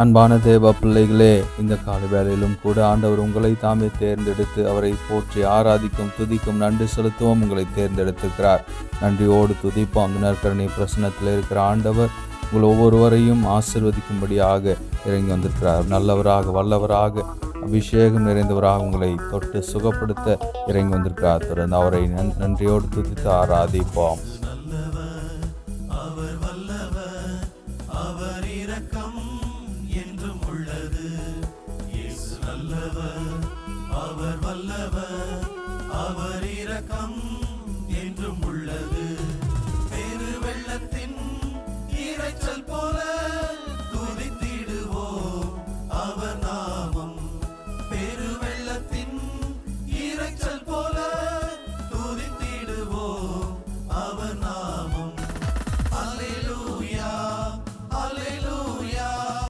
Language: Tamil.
அன்பான தேவ பிள்ளைகளே, இந்த கால வேளையிலும் கூட ஆண்டவர் உங்களை தாமே தேர்ந்தெடுத்து அவரை போற்றி ஆராதிக்கும், துதிக்கும், நன்றி செலுத்தவும் உங்களை தேர்ந்தெடுத்திருக்கிறார். நன்றியோடு துதிப்போம். அந்த நற்கருணை பிரசன்னத்தில் இருக்கிற ஆண்டவர் உங்கள் ஒவ்வொருவரையும் ஆசீர்வதிக்கும்படியாக இறங்கி வந்திருக்கிறார். நல்லவராக, வல்லவராக, அபிஷேகம் நிறைந்தவராக உங்களை தொட்டு சுகப்படுத்த இறங்கி வந்திருக்கிறார். தொடர்ந்து அவரை நன்றியோடு துதித்து ஆராதிப்போம். அவர் வல்லவர், அவர் இரக்கம் என்றும் உள்ளது.